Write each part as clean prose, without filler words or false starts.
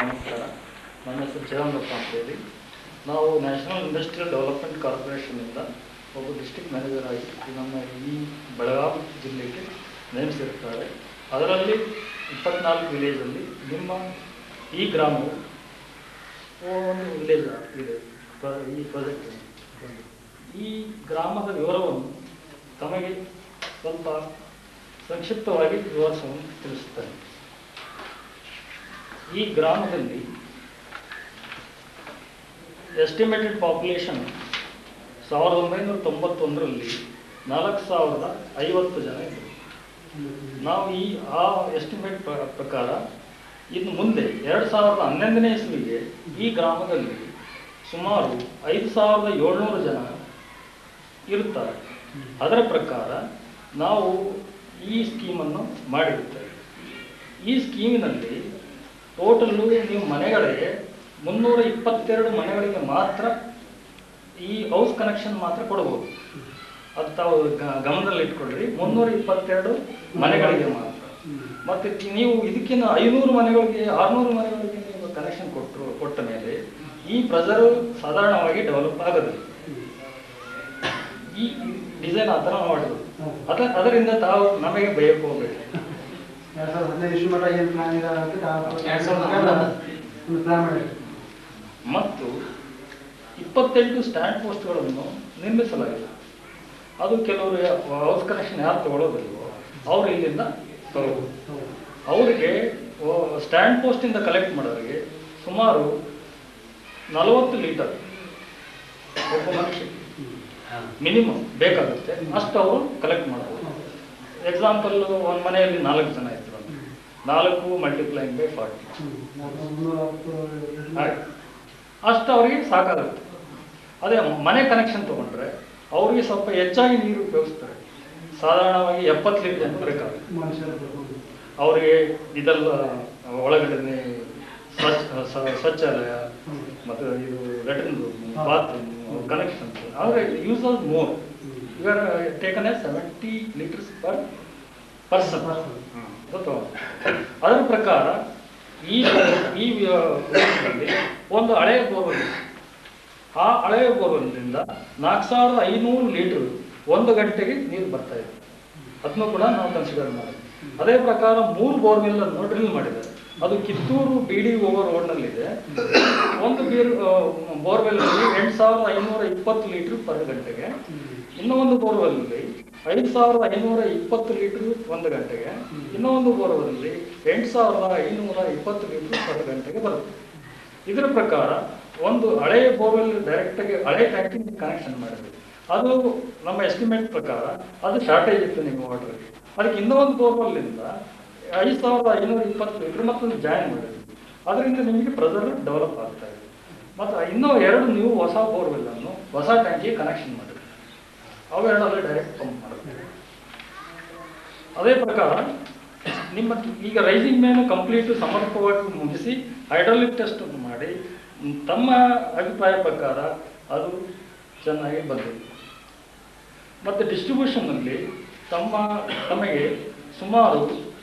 ನಮಸ್ಕಾರ. ನನ್ನ ಹೆಸರು ಜಯವಂತಪ್ಪ ಅಂತೇಳಿ. ನಾವು ನ್ಯಾಷನಲ್ ಇಂಡಸ್ಟ್ರಿಯಲ್ ಡೆವಲಪ್ಮೆಂಟ್ ಕಾರ್ಪೊರೇಷನ್ನಿಂದ ಒಬ್ಬ ಡಿಸ್ಟ್ರಿಕ್ಟ್ ಮ್ಯಾನೇಜರ್ ಆಗಿ ನಮ್ಮ ಈ ಬೆಳಗಾವಿ ಜಿಲ್ಲೆಗೆ ನೇಮಿಸಿರ್ತಾರೆ. ಅದರಲ್ಲಿ 24 ವಿಲೇಜಲ್ಲಿ ನಿಮ್ಮ ಈ ಗ್ರಾಮವು ಒಂದು ವಿಲೇಜ್ ಇದೆ. ಈ ಪ್ರಾಜೆಕ್ಟ್ ಈ ಗ್ರಾಮದ ವಿವರವನ್ನು ತಮಗೆ ಸ್ವಲ್ಪ ಸಂಕ್ಷಿಪ್ತವಾಗಿ ವಿವರಿಸಲು ತಿಳಿಸುತ್ತೇನೆ. ಈ ಗ್ರಾಮದಲ್ಲಿ ಎಸ್ಟಿಮೇಟೆಡ್ ಪಾಪ್ಯುಲೇಷನ್ 1991ರಲ್ಲಿ 4050 ಜನ ಇದ್ದರು. ನಾವು ಆ ಎಸ್ಟಿಮೇಟ್ ಪ್ರಕಾರ ಇನ್ನು ಮುಂದೆ 2011ನೇ ಇಸ್ವಿಗೆ ಈ ಗ್ರಾಮದಲ್ಲಿ ಸುಮಾರು 5700 ಜನ ಇರುತ್ತಾರೆ. ಅದರ ಪ್ರಕಾರ ನಾವು ಈ ಸ್ಕೀಮನ್ನು ಮಾಡಿರುತ್ತೇವೆ. ಈ ಸ್ಕೀಮಿನಲ್ಲಿ ಟೋಟಲ್ಲು ನೀವು ಮನೆಗಳಿಗೆ 322 ಮನೆಗಳಿಗೆ ಮಾತ್ರ ಈ ಹೌಸ್ ಕನೆಕ್ಷನ್ ಮಾತ್ರ ಕೊಡ್ಬೋದು. ಅದು ತಾವು ಗಮನದಲ್ಲಿ ಇಟ್ಕೊಳ್ರಿ. 322 ಮನೆಗಳಿಗೆ ಮಾತ್ರ. ಮತ್ತು ನೀವು ಇದಕ್ಕಿಂತ 500 ಮನೆಗಳಿಗೆ 600 ಮನೆಗಳಿಗೆ ನೀವು ಕನೆಕ್ಷನ್ ಕೊಟ್ಟ ಮೇಲೆ ಈ ಪ್ರೆಸರ್ ಸಾಧಾರಣವಾಗಿ ಡೆವಲಪ್ ಆಗೋದಿಲ್ಲ. ಈ ಡಿಸೈನ್ ಆ ಥರ ಮಾಡೋದು. ಅದರಿಂದ ತಾವು ನಮಗೆ ಬಯಕ್ಕೆ ಹೋಗಬೇಕು. ಮತ್ತು 28 ಸ್ಟ್ಯಾಂಡ್ ಪೋಸ್ಟ್ಗಳನ್ನು ನಿರ್ಮಿಸಲಾಗಿದೆ. ಅದು ಕೆಲವರು ಹೌಸ್ ಕನೆಕ್ಷನ್ ಯಾರು ತಗೊಳ್ಳೋದಿಲ್ವೋ ಅವರು ಇಲ್ಲಿಂದ ತಗೋಬೋದು. ಅವರಿಗೆ ಸ್ಟ್ಯಾಂಡ್ ಪೋಸ್ಟಿಂದ ಕಲೆಕ್ಟ್ ಮಾಡೋರಿಗೆ ಸುಮಾರು 40 ಲೀಟರ್ ಒಬ್ಬ ಮನುಷ್ಯ ಮಿನಿಮಮ್ ಬೇಕಾಗುತ್ತೆ. ಅಷ್ಟು ಅವರು ಕಲೆಕ್ಟ್ ಮಾಡ್ಬೋದು. ಎಕ್ಸಾಂಪಲ್ ಒಂದು ಮನೆಯಲ್ಲಿ 4 ಜನ ಇದ್ರು, 4 ಮಲ್ಟಿಪ್ಲೈಂಗ್ ಬೈ 40 ಅಷ್ಟು ಅವರಿಗೆ ಸಾಕಾಗುತ್ತೆ. ಅದೇ ಮನೆ ಕನೆಕ್ಷನ್ ತೊಗೊಂಡ್ರೆ ಅವ್ರಿಗೆ ಸ್ವಲ್ಪ ಹೆಚ್ಚಾಗಿ ನೀರು ಉಪಯೋಗಿಸ್ತಾರೆ. ಸಾಧಾರಣವಾಗಿ 70 ಲೀಟರ್ ಬೇಕಾಗುತ್ತೆ. ಅವರಿಗೆ ಇದೆಲ್ಲ ಒಳಗಡೆ ಶೌಚಾಲಯ ಮತ್ತು ಇದು ಲೆಟ್ರಿನ್ ರೂಮ್, ಬಾತ್ರೂಮ್ ಕನೆಕ್ಷನ್ ಆದರೆ use as more. You are taken a 70 litres per person. ಗೊತ್ತು. ಅದರ ಪ್ರಕಾರ ಈ ಒಂದು ಹಳೆಯ ಬೋರ್ವೆಲ್, ಆ ಹಳೆಯ ಬೋರ್ವೆಲ್ನಿಂದ 4500 ಲೀಟರ್ 1 ಗಂಟೆಗೆ ನೀರು ಬರ್ತಾ ಇದೆ. ಅದನ್ನು ಕೂಡ ನಾವು ಕನ್ಸಿಡರ್ ಮಾಡಿದ್ವಿ. ಅದೇ ಪ್ರಕಾರ 3 ಬೋರ್ವೆಲ್ ಅನ್ನು ಡ್ರಿಲ್ ಮಾಡಿದ್ದಾರೆ. ಅದು ಕಿತ್ತೂರು BDO ರೋಡ್ನಲ್ಲಿದೆ. ಒಂದು ಬೋರ್ವೆಲ್ 8520 ಲೀಟರ್ ಪರ್ ಗಂಟೆಗೆ, ಇನ್ನೊಂದು ಬೋರ್ವೆಲ್ನಲ್ಲಿ 5520 ಲೀಟರ್ 1 ಗಂಟೆಗೆ, ಇನ್ನೊಂದು ಬೋರ್ವೆಲ್ನಲ್ಲಿ 8520 ಲೀಟರ್ ಪರ್ ಗಂಟೆಗೆ ಬರುತ್ತೆ. ಇದರ ಪ್ರಕಾರ ಒಂದು ಹಳೆಯ ಬೋರ್ವೆಲ್ ಡೈರೆಕ್ಟಾಗಿ ಹಳೆ ಟ್ಯಾಂಕಿಂಗ್ ಕನೆಕ್ಷನ್ ಮಾಡಿದ್ವಿ. ಅದು ನಮ್ಮ ಎಸ್ಟಿಮೇಟ್ ಪ್ರಕಾರ ಅದು ಶಾರ್ಟೇಜ್ ಇತ್ತು ನಿಮ್ಮ ವಾಟರ್ಗೆ. ಅದಕ್ಕೆ ಇನ್ನೊಂದು ಬೋರ್ವೆಲ್ನಿಂದ 5520 ಲೀಟರ್ ಮತ್ತೊಂದು ಜಾಯಿನ್ ಮಾಡಿದ್ವಿ. ಅದರಿಂದ ನಿಮಗೆ ಪ್ರೆಸರ್ ಡೆವಲಪ್ ಆಗ್ತಾ ಇದೆ. ಮತ್ತು ಇನ್ನೂ 2 ನೀವು ಹೊಸ ಬೋರ್ವೆಲ್ಲನ್ನು ಹೊಸ ಟ್ಯಾಂಕಿಗೆ ಕನೆಕ್ಷನ್ ಮಾಡಿದ್ವಿ. ಅವೆರಡಲ್ಲೇ ಡೈರೆಕ್ಟ್ ಪಂಪ್ ಮಾಡುತ್ತೇವೆ. ಅದೇ ಪ್ರಕಾರ ನಿಮ್ಮ ಈಗ ರೈಸಿಂಗ್ ಮ್ಯಾನು ಕಂಪ್ಲೀಟು ಸಮರ್ಪಕವಾಗಿ ಮುಗಿಸಿ ಹೈಡ್ರಾಲಿಕ್ ಟೆಸ್ಟ್ ಮಾಡಿ ತಮ್ಮ ಅಭಿಪ್ರಾಯ ಪ್ರಕಾರ ಅದು ಚೆನ್ನಾಗಿ ಬಂದಿದೆ. ಮತ್ತು ಡಿಸ್ಟ್ರಿಬ್ಯೂಷನ್ನಲ್ಲಿ ತಮಗೆ ಸುಮಾರು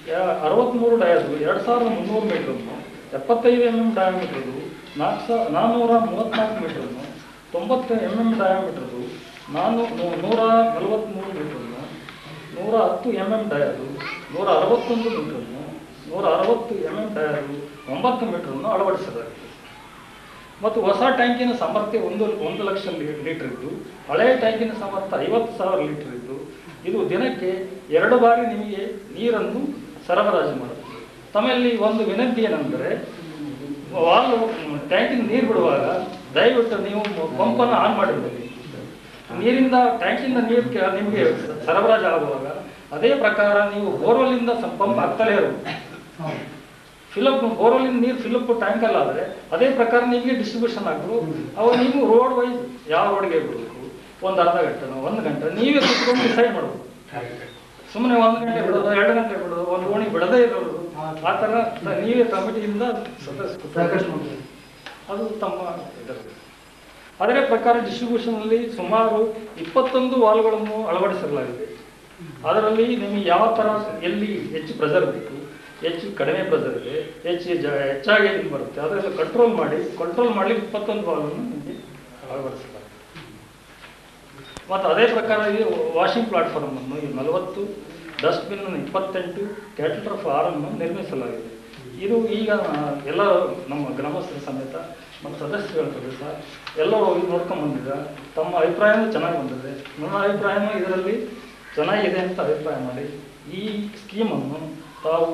63 ಡಯಾದು 2300 ಮೀಟ್ರನ್ನು, 75 mm ಡಯಾಮೀಟ್ರದು 434 ಮೀಟ್ರನ್ನು, 90 mm ಡಯಾಮೀಟ್ರದು 143 ಮೀಟ್ರನ್ನು, 110 mm ಡಯಾದು 161 ಮೀಟ್ರನ್ನು, 160 mm ಡಯಾದು 9 ಮೀಟ್ರನ್ನು ಅಳವಡಿಸಲಾಗಿದೆ. ಮತ್ತು ಹೊಸ ಟ್ಯಾಂಕಿನ ಸಾಮರ್ಥ್ಯ 1 ಲಕ್ಷ ಲೀಟರ್ ಇದ್ದು, ಹಳೆಯ ಟ್ಯಾಂಕಿನ ಸಾಮರ್ಥ್ಯ 50,000 ಲೀಟರ್ ಇದ್ದು, ಇದು ದಿನಕ್ಕೆ 2 ಬಾರಿ ನಿಮಗೆ ನೀರನ್ನು ಸರಬರಾಜು ಮಾಡುತ್ತದೆ. ತಮ್ಮಲ್ಲಿ ಒಂದು ವಿನಂತಿ ಏನೆಂದರೆ, ಟ್ಯಾಂಕಿನ ನೀರು ಬಿಡುವಾಗ ದಯವಿಟ್ಟು ನೀವು ಪಂಪನ್ನು ಆನ್ ಮಾಡಿಬಿಡಿ. ನೀರಿಂದ ಟ್ಯಾಂಕಿಂದ ನೀರು ನಿಮಗೆ ಸರಬರಾಜು ಆಗುವಾಗ ಅದೇ ಪ್ರಕಾರ ನೀವು ಬೋರ್ವೆಲ್ಲಿಂದ ಪಂಪ್ ಆಗ್ತಲೇ ಇರಬೇಕು. ಬೋರ್ವೆಲ್ಲಿಂದ ನೀರು ಫಿಲಪ್ ಟ್ಯಾಂಕಲ್ಲಾದರೆ ಅದೇ ಪ್ರಕಾರ ನಿಮಗೆ ಡಿಸ್ಟ್ರಿಬ್ಯೂಷನ್ ಆಗಬೇಕು. ಅವಾಗ ನೀವು ರೋಡ್ ವೈಸ್ ಯಾವ ರೋಡ್ಗೆ ಬಿಡಬೇಕು, ಒಂದು ಅರ್ಧ ಗಂಟೆನೋ 1 ಗಂಟೆ ನೀವೇ ಕುತ್ಕೊಂಡು ಡಿಸೈಡ್ ಮಾಡಬೇಕು. ಸುಮ್ಮನೆ 1 ಗಂಟೆ ಬಿಡೋದು, 2 ಗಂಟೆ ಬಿಡೋದು, ಒಂದು ಓಣಿ ಬಿಡದೇ ಇರೋದು, ಆ ಥರ ನೀವೇ ಕಮಿಟಿಯಿಂದ ಅದು ತಮ್ಮ ಇದರಲ್ಲಿ. ಅದರ ಪ್ರಕಾರ ಡಿಸ್ಟ್ರಿಬ್ಯೂಷನ್ನಲ್ಲಿ ಸುಮಾರು 21 ವಾಲ್ಗಳನ್ನು ಅಳವಡಿಸಲಾಗಿದೆ. ಅದರಲ್ಲಿ ನಿಮಗೆ ಯಾವ ಥರ ಎಲ್ಲಿ ಹೆಚ್ಚು ಪ್ರೆಸರ್ ಬೇಕು, ಹೆಚ್ಚು ಕಡಿಮೆ ಪ್ರೆಷರ್ ಇದೆ, ಹೆಚ್ಚಾಗಿ ಇದು ಬರುತ್ತೆ, ಅದೆಲ್ಲ ಕಂಟ್ರೋಲ್ ಮಾಡಲಿಕ್ಕೆ 21 ಬಾಲನ್ನು ನಿಮಗೆ ಅಳವಡಿಸಲಾಗಿದೆ. ಮತ್ತು ಅದೇ ಪ್ರಕಾರ ಈ ವಾಷಿಂಗ್ ಪ್ಲಾಟ್ಫಾರ್ಮನ್ನು ಈ 40 ಡಸ್ಟ್ಬಿನ್ 28 ಕ್ಯಾಟಲ್ ಫಾರನ್ನು ನಿರ್ಮಿಸಲಾಗಿದೆ. ಇದು ಈಗ ಎಲ್ಲ ನಮ್ಮ ಗ್ರಾಮಸ್ಥರ ಸಮೇತ ಮತ್ತು ಸದಸ್ಯರುಗಳ ಸಮೇತ ಎಲ್ಲರೂ ಹೋಗಿ ನೋಡ್ಕೊಂಡು ಬಂದಿದ್ದಾರೆ. ತಮ್ಮ ಅಭಿಪ್ರಾಯವೂ ಚೆನ್ನಾಗಿ ಬಂದಿದೆ. ನನ್ನ ಅಭಿಪ್ರಾಯನೂ ಇದರಲ್ಲಿ ಚೆನ್ನಾಗಿದೆ ಅಂತ ಅಭಿಪ್ರಾಯ ಮಾಡಿ ಈ ಸ್ಕೀಮನ್ನು ತಾವು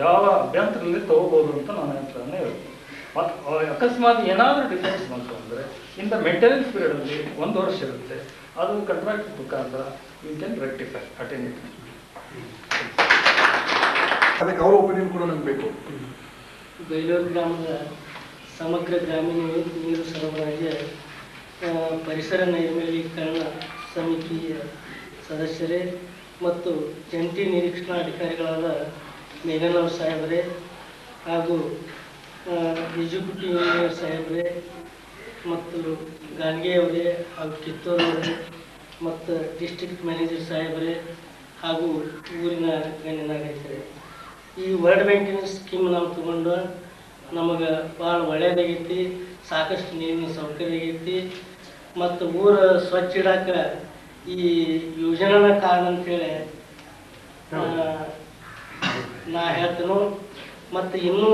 ಯಾವ ಅಭ್ಯಂತರದಲ್ಲಿ ತಗೋಬೋದು ಅಂತ ನನ್ನ ಅಭಿಪ್ರಾಯನ ಹೇಳ್ತೀನಿ. ಮತ್ತು ಅಕಸ್ಮಾತ್ ಏನಾದರೂ ಡಿಫೆನ್ಸ್ ಬಂತು ಅಂದರೆ ಇಂಥ ಮೇಂಟೆನೆನ್ಸ್ ಪೀರಿಯಡಲ್ಲಿ 1 ವರ್ಷ ಇರುತ್ತೆ, ಅದು ಕಾಂಟ್ರಾಕ್ಟ್ ಮುಖಾಂತರ ಯು ಕ್ಯಾನ್ ರೆಕ್ಟಿಫೈ ಅಟೆಂಡ್. ಅದಕ್ಕೆ ಅವರ ಒಪಿನಿಯನ್ ಕೂಡ ನಮ್ಗೆ ಬೇಕು. ಬೈಲೂರು ಗ್ರಾಮದ ಸಮಗ್ರ ಗ್ರಾಮೀಣ ನೀರು ಸರಬರಾಜು ಪರಿಸರ ನೈರ್ಮಲೀಕರಣ ಸಮಿತಿಯ ಸದಸ್ಯರೇ ಮತ್ತು ಜಂಟಿ ನಿರೀಕ್ಷಣಾಧಿಕಾರಿಗಳಾದ ಮೇಘನವ್ರ ಸಾಹೇಬರೇ ಹಾಗೂ ಎಕ್ಸಿಕ್ಯೂಟಿವ್ ಇಂಜಿನಿಯರ್ ಸಾಹೇಬರೇ ಮತ್ತು ಗಾನ್ಗೆಯವರೇ ಹಾಗೂ ಕಿತ್ತೂರವರೇ ಮತ್ತು ಡಿಸ್ಟ್ರಿಕ್ಟ್ ಮ್ಯಾನೇಜರ್ ಸಾಹೇಬರೇ ಹಾಗೂ ಊರಿನ ಗಣ್ಯ ನಾಗರಿಕರೇ, ಈ ವರ್ಲ್ಡ್ ಬ್ಯಾಂಕಿನ ಸ್ಕೀಮ್ ನಾವು ತಗೊಂಡು ನಮಗೆ ಭಾಳ ಒಳ್ಳೆಯದಾಗೈತಿ. ಸಾಕಷ್ಟು ನೀರಿನ ಸೌಕರ್ಯ ಆಗೈತಿ ಮತ್ತು ಊರು ಸ್ವಚ್ಛ ಇಡಕ್ಕೆ ಈ ಯೋಜನೆನ ಕಾರಣ ಅಂತೇಳಿ ನಾ ಹೇಳ್ತೇನೆ. ಮತ್ತು ಇನ್ನೂ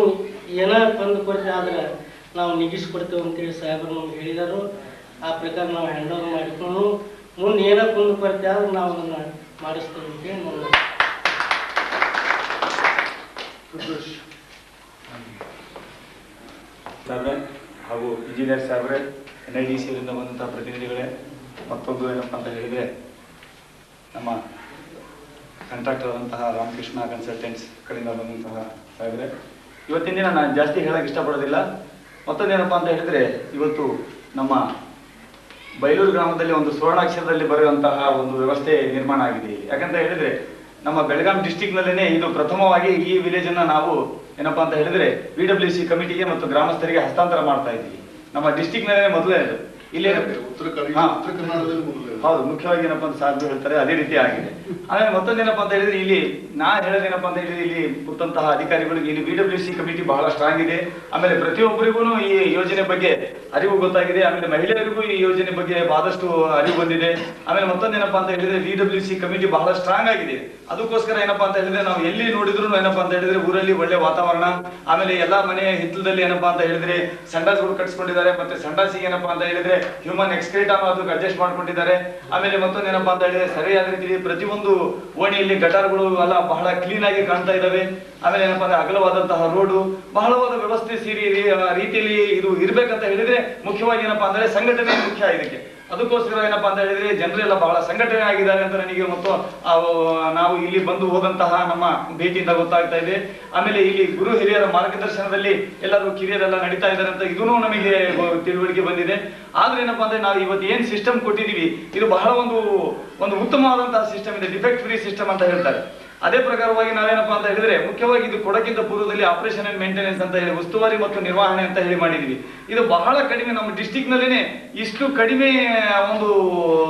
ಏನೋ ಬಂದು ಕೊರತೆ ಆದ್ರೆ ನಾವು ನಿಗಿಸ್ಕೊಡ್ತೇವೆ ಅಂತೇಳಿ ಸಾಹೇಬರು ನಮ್ಗೆ ಹೇಳಿದರು. ಆ ಪ್ರಕಾರ ನಾವು ಹ್ಯಾಂಡ್ ಓವರ್ ಮಾಡಿಕೊಂಡು ಮುಂದೆ ಏನೋ ಕುಂದು ಕೊರತೆ ಆದ್ರೆ ನಾವು ಅದನ್ನು ಮಾಡಿಸ್ತೇವೆ ಅಂತೇಳಿ ನಾನು ಸಾಹೇಬ್ರೆ ಹಾಗೂ ಇಂಜಿನಿಯರ್ ಸಾಹೇಬ್ರೆ, NIDC ಅವರಿಂದ ಬಂದಂತಹ ಪ್ರತಿನಿಧಿಗಳೇ, ಮತ್ತೊಂದು ಏನಪ್ಪ ಅಂತ ಹೇಳಿದರೆ ನಮ್ಮ ಕಾಂಟ್ರಾಕ್ಟರ್ ಆದಂತಹ ರಾಮಕೃಷ್ಣ ಕನ್ಸಲ್ಟೆಂಟ್ಸ್ ಕಡೆಯಿಂದ ಬಂದಂತಹ ಸಾಹೇಬ್ರೆ, ಇವತ್ತಿನ ದಿನ ನಾನು ಜಾಸ್ತಿ ಹೇಳಕ್ಕೆ ಇಷ್ಟಪಡೋದಿಲ್ಲ. ಮತ್ತೊಂದೇನಪ್ಪ ಅಂತ ಹೇಳಿದರೆ ಇವತ್ತು ನಮ್ಮ ಬೈಲೂರು ಗ್ರಾಮದಲ್ಲಿ ಒಂದು ಸುವರ್ಣಾಕ್ಷರದಲ್ಲಿ ಬರೆಯುವಂತಹ ಒಂದು ವ್ಯವಸ್ಥೆ ನಿರ್ಮಾಣ ಆಗಿದೆ. ಯಾಕಂತ ಹೇಳಿದರೆ ನಮ್ಮ ಬೆಳಗಾಂ ಡಿಸ್ಟಿಕ್ನಲ್ಲೇ ಇದು ಪ್ರಥಮವಾಗಿ ಈ ವಿಲೇಜನ್ನು ನಾವು ಏನಪ್ಪ ಅಂತ ಹೇಳಿದರೆ PWC ಕಮಿಟಿಗೆ ಮತ್ತು ಗ್ರಾಮಸ್ಥರಿಗೆ ಹಸ್ತಾಂತರ ಮಾಡ್ತಾ ಇದ್ದೀವಿ. ನಮ್ಮ ಡಿಸ್ಟಿಕ್ನಲ್ಲೇ ಮೊದಲನೇದು. ಇಲ್ಲಿ ಹೌದು, ಮುಖ್ಯವಾಗಿ ಏನಪ್ಪ ಅಂತ ಸಾಧ್ಯ ಹೇಳ್ತಾರೆ, ಅದೇ ರೀತಿ ಆಗಿದೆ. ಆಮೇಲೆ ಮತ್ತೊಂದೇನಪ್ಪ ಅಂತ ಹೇಳಿದ್ರೆ ಇಲ್ಲಿ ನಾ ಹೇಳೋದೇನಪ್ಪ ಅಂತ ಹೇಳಿದ್ರೆ ಇಲ್ಲಿ ಕೂತಂತಹ ಅಧಿಕಾರಿಗಳಿಗೆ ಇಲ್ಲಿ PWC ಕಮಿಟಿ ಬಹಳ ಸ್ಟ್ರಾಂಗ್ ಇದೆ. ಆಮೇಲೆ ಪ್ರತಿಯೊಬ್ಬರಿಗೂ ಈ ಯೋಜನೆ ಬಗ್ಗೆ ಅರಿವು ಗೊತ್ತಾಗಿದೆ. ಆಮೇಲೆ ಮಹಿಳೆಯರಿಗೂ ಈ ಯೋಜನೆ ಬಗ್ಗೆ ಆದಷ್ಟು ಅರಿವು ಬಂದಿದೆ. ಆಮೇಲೆ ಮತ್ತೊಂದೇನಪ್ಪ ಅಂತ ಹೇಳಿದ್ರೆ PWC ಕಮಿಟಿ ಬಹಳ ಸ್ಟ್ರಾಂಗ್ ಆಗಿದೆ. ಅದಕ್ಕೋಸ್ಕರ ಏನಪ್ಪಾ ಅಂತ ಹೇಳಿದ್ರೆ ನಾವು ಎಲ್ಲಿ ನೋಡಿದ್ರು ಏನಪ್ಪಾ ಅಂತ ಹೇಳಿದ್ರೆ ಊರಲ್ಲಿ ಒಳ್ಳೆ ವಾತಾವರಣ, ಆಮೇಲೆ ಎಲ್ಲಾ ಮನೆಯ ಹಿತ್ತಲದಲ್ಲಿ ಏನಪ್ಪಾ ಅಂತ ಹೇಳಿದ್ರೆ ಸಂಡಾಸ್ಗಳು ಕಟ್ಸ್ಕೊಂಡಿದ್ದಾರೆ. ಮತ್ತೆ ಸಂಡಾಸಿಗೆ ಏನಪ್ಪಾ ಅಂತ ಹೇಳಿದ್ರೆ ಹ್ಯೂಮನ್ ಎಕ್ಸ್ಕ್ರೀಟ್ ಅನ್ನೋದು ಅಡ್ಜಸ್ಟ್ ಮಾಡ್ಕೊಂಡಿದ್ದಾರೆ. ಆಮೇಲೆ ಮತ್ತೊಂದು ಏನಪ್ಪಾ ಅಂತ ಹೇಳಿದ್ರೆ ಸರಿಯಾದ ರೀತಿಯಲ್ಲಿ ಪ್ರತಿಯೊಂದು ಓಣಿಯಲ್ಲಿ ಗಟಾರ್ಗಳು ಎಲ್ಲ ಬಹಳ ಕ್ಲೀನ್ ಆಗಿ ಕಾಣ್ತಾ ಇದಾವೆ. ಆಮೇಲೆ ಏನಪ್ಪಾ ಅಂದ್ರೆ ಅಗಲವಾದಂತಹ ರೋಡು, ಬಹಳವಾದ ವ್ಯವಸ್ಥೆ ರೀತಿಯಲ್ಲಿ ಇದು ಇರ್ಬೇಕಂತ ಹೇಳಿದ್ರೆ ಮುಖ್ಯವಾಗಿ ಏನಪ್ಪಾ ಅಂದ್ರೆ ಸಂಘಟನೆ ಮುಖ್ಯ ಇದಕ್ಕೆ. ಅದಕ್ಕೋಸ್ಕರ ಏನಪ್ಪಾ ಅಂತ ಹೇಳಿದ್ರೆ ಜನರೆಲ್ಲ ಬಹಳ ಸಂಘಟನೆ ಆಗಿದ್ದಾರೆ ಅಂತ ನನಗೆ ಮತ್ತು ನಾವು ಇಲ್ಲಿ ಬಂದು ಹೋದಂತಹ ನಮ್ಮ ಭೇಟಿಯಿಂದ ಗೊತ್ತಾಗ್ತಾ ಇದೆ. ಆಮೇಲೆ ಇಲ್ಲಿ ಗುರು ಹಿರಿಯರ ಮಾರ್ಗದರ್ಶನದಲ್ಲಿ ಎಲ್ಲರೂ ಕಿರಿಯರೆಲ್ಲ ನಡೀತಾ ಇದ್ದಾರೆ ಅಂತ ಇದೂ ನಮಗೆ ತಿಳುವಳಿಕೆ ಬಂದಿದೆ. ಆದ್ರೆ ಏನಪ್ಪಾ ಅಂದ್ರೆ ನಾವು ಇವತ್ತು ಏನ್ ಸಿಸ್ಟಮ್ ಕೊಟ್ಟಿದೀವಿ ಇದು ಬಹಳ ಒಂದು ಉತ್ತಮವಾದಂತಹ ಸಿಸ್ಟಮ್ ಇದೆ, ಡಿಫೆಕ್ಟ್ ಫ್ರೀ ಸಿಸ್ಟಮ್ ಅಂತ ಹೇಳ್ತಾರೆ. ಅದೇ ಪ್ರಕಾರವಾಗಿ ನಾವೇನಪ್ಪಾ ಅಂತ ಹೇಳಿದ್ರೆ ಮುಖ್ಯವಾಗಿ ಇದು ಕೊಡಕ್ಕಿಂತ ಪೂರ್ವದಲ್ಲಿ ಆಪರೇಷನ್ ಅಂಡ್ ಮೇಂಟೆನೆನ್ಸ್ ಅಂತ ಹೇಳಿ ಉಸ್ತುವಾರಿ ಮತ್ತು ನಿರ್ವಹಣೆ ಅಂತ ಹೇಳಿ ಮಾಡಿದ್ವಿ. ಇದು ಬಹಳ ಕಡಿಮೆ, ನಮ್ಮ ಡಿಸ್ಟಿಕ್ ನಲ್ಲಿನೇ ಇಷ್ಟು ಕಡಿಮೆ ಒಂದು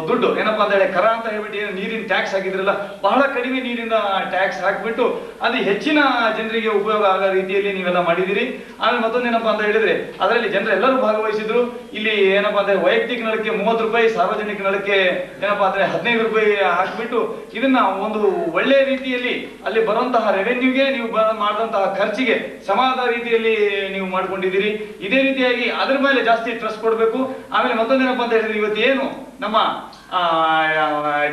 ದುಡ್ಡು ಏನಪ್ಪಾ ಅಂತ ಹೇಳಿ ಕರ ಅಂತ ಹೇಳ್ಬಿಟ್ಟು ನೀರಿನ ಟ್ಯಾಕ್ಸ್ ಹಾಕಿದ್ರಲ್ಲ, ಬಹಳ ಕಡಿಮೆ ನೀರಿನ ಟ್ಯಾಕ್ಸ್ ಹಾಕ್ಬಿಟ್ಟು ಅದು ಹೆಚ್ಚಿನ ಜನರಿಗೆ ಉಪಯೋಗ ಆಗೋ ರೀತಿಯಲ್ಲಿ ನೀವೆಲ್ಲ ಮಾಡಿದಿರಿ. ಆಮೇಲೆ ಮತ್ತೊಂದೇನಪ್ಪಾ ಅಂತ ಹೇಳಿದ್ರೆ ಅದರಲ್ಲಿ ಜನರೆಲ್ಲರೂ ಭಾಗವಹಿಸಿದ್ರು. ಇಲ್ಲಿ ಏನಪ್ಪಾ ಅಂದ್ರೆ ವೈಯಕ್ತಿಕ ನಳಕ್ಕೆ 30 ರೂಪಾಯಿ, ಸಾರ್ವಜನಿಕ ನಳಕ್ಕೆ ಏನಪ್ಪಾ ಅಂದ್ರೆ 15 ರೂಪಾಯಿ ಹಾಕ್ಬಿಟ್ಟು ಇದನ್ನ ಒಂದು ಒಳ್ಳೆ ರೀತಿಯಲ್ಲಿ ಅಲ್ಲಿ ಬರುವಂತಹ ರೆವೆನ್ಯೂಗೆ ನೀವು ಮಾಡಿದಂತಹ ಖರ್ಚಿಗೆ ಸಮಾನ ರೀತಿಯಲ್ಲಿ ನೀವು ಮಾಡ್ಕೊಂಡಿದ್ದೀರಿ. ಇದೇ ರೀತಿಯಾಗಿ ಅದ್ರ ಮೇಲೆ ಜಾಸ್ತಿ ಟ್ರಸ್ಟ್ ಕೊಡಬೇಕು. ಆಮೇಲೆ ಮತ್ತೊಂದೇನಪ್ಪ ಅಂತ ಹೇಳಿದ್ರೆ ಇವತ್ತು ಏನು ನಮ್ಮ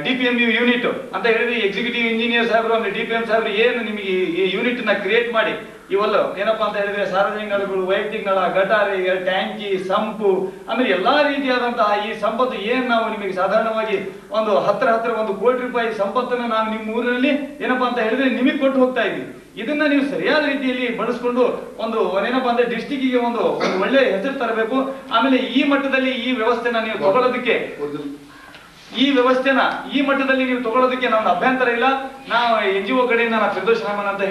DPMU ಯೂನಿಟ್ ಅಂತ ಹೇಳಿದ್ರೆ ಎಕ್ಸಿಕ್ಯೂಟಿವ್ ಇಂಜಿನಿಯರ್ ಸಾಹೇಬರು ಆಮೇಲೆ DPM ಸಾಹೇಬರು ಏನು ನಿಮಗೆ ಈ ಯೂನಿಟ್ ನ ಕ್ರಿಯೇಟ್ ಮಾಡಿ ಇವೆಲ್ಲ ಏನಪ್ಪಾ ಅಂತ ಹೇಳಿದ್ರೆ ಸಾರ್ವಜನಿಕ ನಳಗಳು, ವೈಯಕ್ತಿಕ ನಳ, ಗಟಾರಿ, ಟ್ಯಾಂಕಿ, ಸಂಪು, ಆಮೇಲೆ ಎಲ್ಲಾ ರೀತಿಯಾದಂತಹ ಈ ಸಂಪತ್ತು ಏನ್ ನಾವು ನಿಮಗೆ ಸಾಧಾರಣವಾಗಿ ಒಂದು ಹತ್ರ 1 ಕೋಟಿ ರೂಪಾಯಿ ಸಂಪತ್ತನ್ನು ನಾವು ನಿಮ್ಮ ಊರಿನಲ್ಲಿ ಏನಪ್ಪಾ ಅಂತ ಹೇಳಿದ್ರೆ ನಿಮಗೆ ಕೊಟ್ಟು ಹೋಗ್ತಾ ಇದ್ದೀವಿ. ಇದನ್ನ ನೀವು ಸರಿಯಾದ ರೀತಿಯಲ್ಲಿ ಬಳಸ್ಕೊಂಡು ಒಂದು ಏನಪ್ಪಾ ಅಂದ್ರೆ ಡಿಸ್ಟಿಕ್ಗೆ ಒಂದು ಒಳ್ಳೆ ಹೆಸರು ತರಬೇಕು. ಆಮೇಲೆ ಈ ಮಟ್ಟದಲ್ಲಿ ಈ ವ್ಯವಸ್ಥೆನ ನೀವು ತಗೊಳ್ಳೋದಕ್ಕೆ ಈ ವ್ಯವಸ್ಥೆನ ಈ ಮಟ್ಟದಲ್ಲಿ ನೀವು ತಗೊಳ್ಳೋದಕ್ಕೆ ನನ್ನ ಅಭ್ಯಂತರ ಇಲ್ಲ. ನಾವು NGO ಕಡೆಯಿಂದ ನಾನು ಫಿರ್ದೌಸ್ ರಹಮಾನ್ ಅಂತ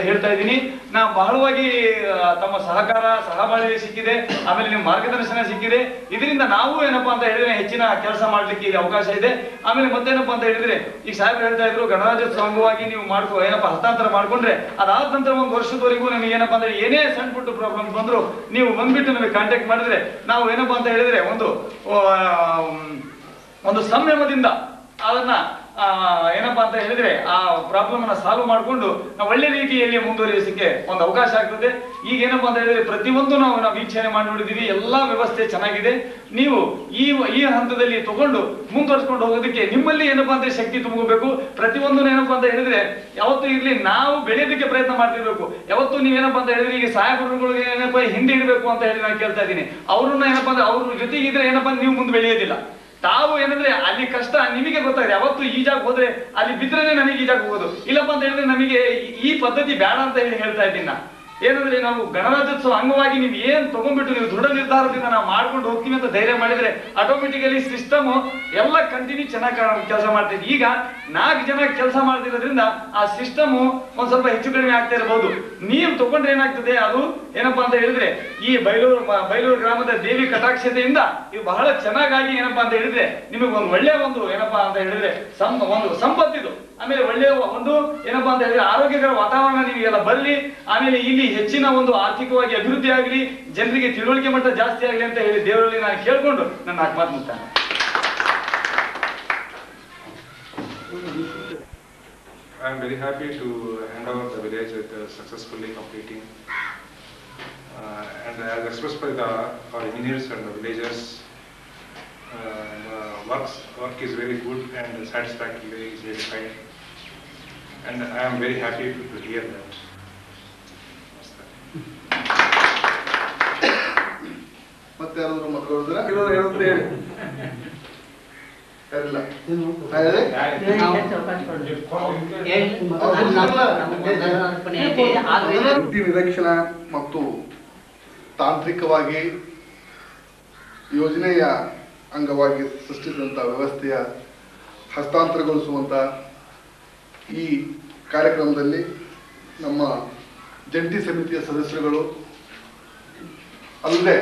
ಹೇಳ್ತಾ ಇದ್ದೀನಿ. ನಾವು ಬಹಳವಾಗಿ ತಮ್ಮ ಸಹಕಾರ ಸಹಬಾಳ್ವೆ ಸಿಕ್ಕಿದೆ, ಆಮೇಲೆ ನಿಮ್ಮ ಮಾರ್ಗದರ್ಶನ ಸಿಕ್ಕಿದೆ. ಇದರಿಂದ ನಾವು ಏನಪ್ಪಾ ಅಂತ ಹೇಳಿದ್ರೆ ಹೆಚ್ಚಿನ ಕೆಲಸ ಮಾಡ್ಲಿಕ್ಕೆ ಇಲ್ಲಿ ಅವಕಾಶ ಇದೆ. ಆಮೇಲೆ ಮತ್ತೇನಪ್ಪಾ ಅಂತ ಹೇಳಿದ್ರೆ ಈಗ ಸಾಹೇಬ್ರು ಹೇಳ್ತಾ ಇದ್ರು ಗಣರಾಜ್ಯೋತ್ಸವ ಅಂಗವಾಗಿ ನೀವು ಏನಪ್ಪಾ ಹಸ್ತಾಂತರ ಮಾಡ್ಕೊಂಡ್ರೆ ಅದಾದ ನಂತರ ಒಂದು ವರ್ಷದವರೆಗೂ ನಮಗೆ ಏನಪ್ಪಾ ಅಂದ್ರೆ ಏನೇ ಸಣ್ಣ ಪುಟ್ಟ ಪ್ರಾಬ್ಲಮ್ ಬಂದ್ರು ನೀವು ಬಂದ್ಬಿಟ್ಟು ನಮಗೆ ಕಾಂಟ್ಯಾಕ್ಟ್ ಮಾಡಿದ್ರೆ ನಾವು ಏನಪ್ಪಾ ಅಂತ ಹೇಳಿದ್ರೆ ಒಂದು ಸಂಯಮದಿಂದ ಅದನ್ನ ಏನಪ್ಪಾ ಅಂತ ಹೇಳಿದ್ರೆ ಆ ಪ್ರಾಬ್ಲಮ್ ಅನ್ನ ಸಾಲ್ವ್ ಮಾಡಿಕೊಂಡು ನಾವು ಒಳ್ಳೆ ರೀತಿಯಲ್ಲಿ ಮುಂದುವರಿಸಲಿಕ್ಕೆ ಒಂದು ಅವಕಾಶ ಆಗ್ತದೆ. ಈಗ ಏನಪ್ಪಾ ಅಂತ ಹೇಳಿದ್ರೆ ಪ್ರತಿಯೊಂದು ನಾವು ವೀಕ್ಷಣೆ ಮಾಡಿ ನೋಡಿದೀವಿ, ಎಲ್ಲಾ ವ್ಯವಸ್ಥೆ ಚೆನ್ನಾಗಿದೆ. ನೀವು ಈ ಹಂತದಲ್ಲಿ ತಗೊಂಡು ಮುಂದುವರಿಸ್ಕೊಂಡು ಹೋಗೋದಕ್ಕೆ ನಿಮ್ಮಲ್ಲಿ ಏನಪ್ಪಾ ಅಂದ್ರೆ ಶಕ್ತಿ ತುಂಬಬೇಕು. ಪ್ರತಿಯೊಂದು ಏನಪ್ಪಾ ಅಂತ ಹೇಳಿದ್ರೆ ಯಾವತ್ತೂ ಇರ್ಲಿ ನಾವು ಬೆಳೆಯೋದಕ್ಕೆ ಪ್ರಯತ್ನ ಮಾಡ್ತಿರ್ಬೇಕು. ಯಾವತ್ತು ನೀವೇನಪ್ಪಾ ಅಂತ ಹೇಳಿದ್ರೆ ಈಗ ಸಾಹೇಬರುಗಳಿಗೆ ಏನಪ್ಪಾ ಹಿಂದೆ ಇಡಬೇಕು ಅಂತ ಹೇಳಿ ನಾನು ಕೇಳ್ತಾ ಇದ್ದೀನಿ. ಅವ್ರನ್ನ ಏನಪ್ಪಾ ಅಂದ್ರೆ ಅವ್ರ ಜೊತೆಗಿದ್ರೆ ಏನಪ್ಪಾ ನೀವು ಮುಂದೆ ಬೆಳೆಯೋದಿಲ್ಲ. ತಾವು ಏನಂದ್ರೆ ಅಲ್ಲಿ ಕಷ್ಟ ನಿಮಗೆ ಗೊತ್ತಾಗಿದೆ. ಯಾವತ್ತು ಈಜಾಗ ಹೋದ್ರೆ ಅಲ್ಲಿ ಬಿದ್ರೇನೆ ನಮಗೆ ಈಜಾಗ ಹೋಗೋದು. ಇಲ್ಲಪ್ಪ ಅಂತ ಹೇಳಿದ್ರೆ ನಮಗೆ ಈ ಪದ್ಧತಿ ಬೇಡ ಅಂತ ಹೇಳ್ತಾ ಇದ್ದೀನಿ. ಏನಂದ್ರೆ ನಾವು ಗಣರಾಜ್ಯೋತ್ಸವ ಅಂಗವಾಗಿ ನೀವು ಏನ್ ತಗೊಂಡ್ಬಿಟ್ಟು ನೀವು ದೃಢ ನಿರ್ಧಾರದಿಂದ ನಾವು ಮಾಡ್ಕೊಂಡು ಹೋಗ್ತೀವಿ ಅಂತ ಧೈರ್ಯ ಮಾಡಿದ್ರೆ ಆಟೋಮೆಟಿಕಲಿ ಸಿಸ್ಟಮ್ ಎಲ್ಲ ಕಂಟಿನ್ಯೂ ಚೆನ್ನಾಗಿ ಕೆಲಸ ಮಾಡ್ತೀವಿ. ಈಗ 4 ಜನ ಕೆಲಸ ಮಾಡ್ತಿರೋದ್ರಿಂದ ಆ ಸಿಸ್ಟಮ್ ಒಂದ್ ಸ್ವಲ್ಪ ಹೆಚ್ಚು ಕಡಿಮೆ ಆಗ್ತಾ ಇರಬಹುದು. ನೀವು ತಗೊಂಡ್ರೆ ಏನಾಗ್ತದೆ ಅದು ಏನಪ್ಪಾ ಅಂತ ಹೇಳಿದ್ರೆ ಈ ಬೈಲೂರು ಗ್ರಾಮದ ದೇವಿ ಕಟಾಕ್ಷತೆಯಿಂದ ಇದು ಬಹಳ ಚೆನ್ನಾಗಿ ಏನಪ್ಪಾ ಅಂತ ಹೇಳಿದ್ರೆ ನಿಮಗೆ ಒಂದು ಒಳ್ಳೆ ಏನಪ್ಪಾ ಅಂತ ಹೇಳಿದ್ರೆ ಒಂದು ಸಂಪತ್ತಿದು. ಆಮೇಲೆ ಒಳ್ಳೆಯ ಏನಪ್ಪಾ ಅಂತ ಹೇಳಿದ್ರೆ ಆರೋಗ್ಯಕರ ವಾತಾವರಣ ನಿಮಗೆಲ್ಲ ಬರಲಿ. ಆಮೇಲೆ ಇಲ್ಲಿ ಹೆಚ್ಚಿನ ಆರ್ಥಿಕವಾಗಿ ಅಭಿವೃದ್ಧಿ ಆಗಲಿ, ಜನರಿಗೆ ತಿಳುವಳಿಕೆ ಮಟ್ಟ ಜಾಸ್ತಿ ಆಗಲಿ ಅಂತ ಹೇಳಿ ದೇವರಲ್ಲಿ ನಾನು ಕೇಳ್ಕೊಂಡು ನನ್ನ 4 ಮಾತು ಮುಗ್ತಾನೆ. I am very happy to hand over the village with successfully completing and as expressed by our engineers and the villagers, work is very good and satisfactory is verified, and I am very happy to hear that. ಮತ್ತೆ ಯಾರಾದ್ರೂ ಮಾತಾಡೋದ್ರ ಹೇಳುತ್ತೆ ಹೇಳಿ. ಯಾರಿಲ್ಲ ನಿರೀಕ್ಷಣಾ ಮತ್ತು ತಾಂತ್ರಿಕವಾಗಿ ಯೋಜನೆಯ ಅಂಗವಾಗಿ ಸೃಷ್ಟಿಸಿದಂಥ ವ್ಯವಸ್ಥೆಯ ಹಸ್ತಾಂತರಗೊಳಿಸುವಂಥ ಈ ಕಾರ್ಯಕ್ರಮದಲ್ಲಿ ನಮ್ಮ ಜಂಟಿ ಸಮಿತಿಯ ಸದಸ್ಯರುಗಳು ಅಲ್ಲದೆ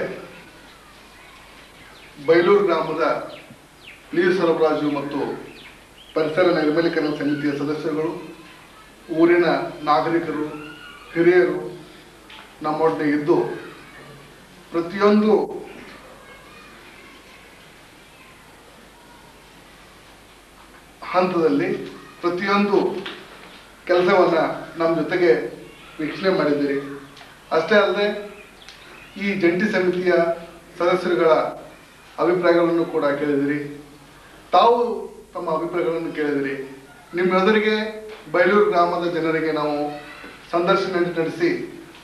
ಬೈಲೂರು ಗ್ರಾಮದ ನೀರು ಸರಬರಾಜು ಮತ್ತು ಪರಿಸರ ನೈರ್ಮಲೀಕರಣ ಸಮಿತಿಯ ಸದಸ್ಯರುಗಳು, ಊರಿನ ನಾಗರಿಕರು, ಹಿರಿಯರು ನಮ್ಮೊಡನೆ ಇದ್ದು ಪ್ರತಿಯೊಂದು ಹಂತದಲ್ಲಿ ಪ್ರತಿಯೊಂದು ಕೆಲಸವನ್ನ ನಮ್ಮ ಜೊತೆಗೆ ವೀಕ್ಷಣೆ ಮಾಡಿದ್ದೀರಿ. ಅಷ್ಟೇ ಅಲ್ಲದೆ ಈ ಜಂಟಿ ಸಮಿತಿಯ ಸದಸ್ಯರುಗಳ ಅಭಿಪ್ರಾಯಗಳನ್ನು ಕೂಡ ಕೇಳಿದಿರಿ. ತಾವು ತಮ್ಮ ಅಭಿಪ್ರಾಯಗಳನ್ನು ಕೇಳಿದಿರಿ. ನಿಮ್ಮೆದುರಿಗೆ ಬೈಲೂರು ಗ್ರಾಮದ ಜನರಿಗೆ ನಾವು ಸಂದರ್ಶನ ನಡೆಸಿ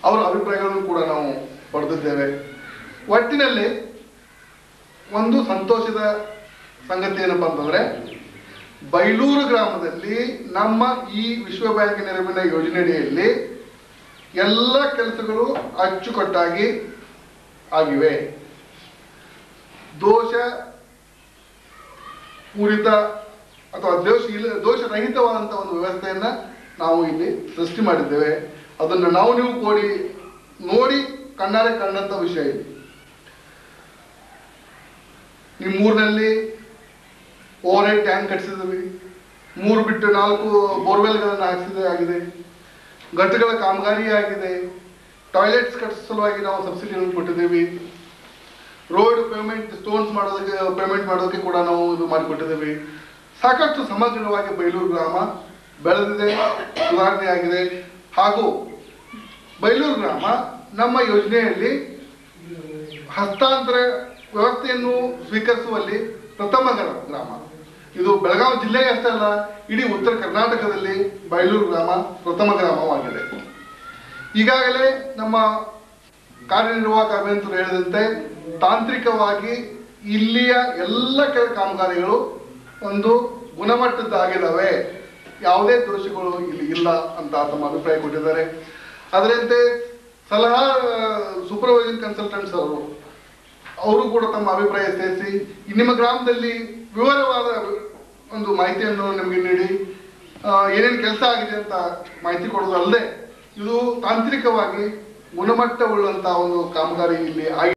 ಅವರ ಅಭಿಪ್ರಾಯಗಳನ್ನು ಕೂಡ ನಾವು ಪಡೆದಿದ್ದೇವೆ. ಒಟ್ಟಿನಲ್ಲಿ ಒಂದು ಸಂತೋಷದ ಸಂಗತಿ ಏನಪ್ಪಾ ಅಂತಂದ್ರೆ ಬೈಲೂರು ಗ್ರಾಮದಲ್ಲಿ ನಮ್ಮ ಈ ವಿಶ್ವ ಬ್ಯಾಂಕ್ ನೆರವಿನ ಯೋಜನೆಯಡಿಯಲ್ಲಿ ಎಲ್ಲ ಕೆಲಸಗಳು ಅಚ್ಚುಕಟ್ಟಾಗಿ ಆಗಿವೆ. ದೋಷ ಪೂರಿತ ಅಥವಾ ದೋಷರಹಿತವಾದಂತಹ ಒಂದು ವ್ಯವಸ್ಥೆಯನ್ನ ನಾವು ಇಲ್ಲಿ ಸೃಷ್ಟಿ ಮಾಡಿದ್ದೇವೆ. ಅದನ್ನು ನೀವು ಕೂಡಿ ನೋಡಿ ಕಣ್ಣಾರೆ ಕಂಡಂತ ವಿಷಯ ಇದೆ. ನಿಮ್ಮೂರಿನಲ್ಲಿ ಓವರ್ ಹೆಡ್ ಟ್ಯಾಂಕ್ ಕಟ್ಟಿಸಿದ್ವಿ, 3 ಬಿಟ್ಟು 4 ಬೋರ್ವೆಲ್ಗಳನ್ನು ಹಾಕಿಸಿದೆ, ಘಟಕಗಳ ಕಾಮಗಾರಿ ಆಗಿದೆ, ಟಾಯ್ಲೆಟ್ಸ್ ಕಟ್ಟಿಸೋ ಸಲುವಾಗಿ ನಾವು ಸಬ್ಸಿಡಿಯನ್ನು ಕೊಟ್ಟಿದ್ದೇವೆ, ರೋಡ್ ಪೇಮೆಂಟ್ ಸ್ಟೋನ್ಸ್ ಪೇಮೆಂಟ್ ಮಾಡೋದಕ್ಕೆ ಕೂಡ ನಾವು ಇದು ಮಾಡಿಕೊಟ್ಟಿದ್ದೇವೆ. ಸಾಕಷ್ಟು ಸಮಗ್ರವಾಗಿ ಬೈಲೂರು ಗ್ರಾಮ ಬೆಳೆದಿದೆ, ಸುಧಾರಣೆ ಆಗಿದೆ. ಹಾಗೂ ಬೈಲೂರು ಗ್ರಾಮ ನಮ್ಮ ಯೋಜನೆಯಲ್ಲಿ ಹಸ್ತಾಂತರ ವ್ಯವಸ್ಥೆಯನ್ನು ಸ್ವೀಕರಿಸುವಲ್ಲಿ ಪ್ರಥಮ ಗ್ರಾಮ. ಇದು ಬೆಳಗಾವಿ ಜಿಲ್ಲೆಗೆ ಅಷ್ಟೇ ಅಲ್ಲ, ಇಡೀ ಉತ್ತರ ಕರ್ನಾಟಕದಲ್ಲಿ ಬೈಲೂರು ಗ್ರಾಮ ಪ್ರಥಮ ಗ್ರಾಮವಾಗಿದೆ. ಈಗಾಗಲೇ ನಮ್ಮ ಕಾರ್ಯನಿರ್ವಾಹಕ ಅಭಿಯಂತರು ಹೇಳಿದಂತೆ ತಾಂತ್ರಿಕವಾಗಿ ಇಲ್ಲಿಯ ಎಲ್ಲ ಕಾಮಗಾರಿಗಳು ಒಂದು ಗುಣಮಟ್ಟದ್ದಾಗಿದ್ದಾವೆ, ಯಾವುದೇ ದೋಷಗಳು ಇಲ್ಲಿ ಇಲ್ಲ ಅಂತ ತಮ್ಮ ಅಭಿಪ್ರಾಯ ಕೊಟ್ಟಿದ್ದಾರೆ. ಅದರಂತೆ ಸಲಹಾ ಸೂಪರ್ವೈಸಿಂಗ್ ಕನ್ಸಲ್ಟೆಂಟ್ಸ್ ಅವರು ಕೂಡ ತಮ್ಮ ಅಭಿಪ್ರಾಯ ಸೇರಿಸಿ ನಿಮ್ಮ ಗ್ರಾಮದಲ್ಲಿ ವಿವರವಾದ ಒಂದು ಮಾಹಿತಿಯನ್ನು ನಿಮಗೆ ನೀಡಿ ಏನೇನು ಕೆಲಸ ಆಗಿದೆ ಅಂತ ಮಾಹಿತಿ ಕೊಡೋದಲ್ಲದೆ ಇದು ತಾಂತ್ರಿಕವಾಗಿ ಗುಣಮಟ್ಟವುಳ್ಳಂತಹ ಒಂದು ಕಾಮಗಾರಿ ಇಲ್ಲಿ ಆಗಿದೆ.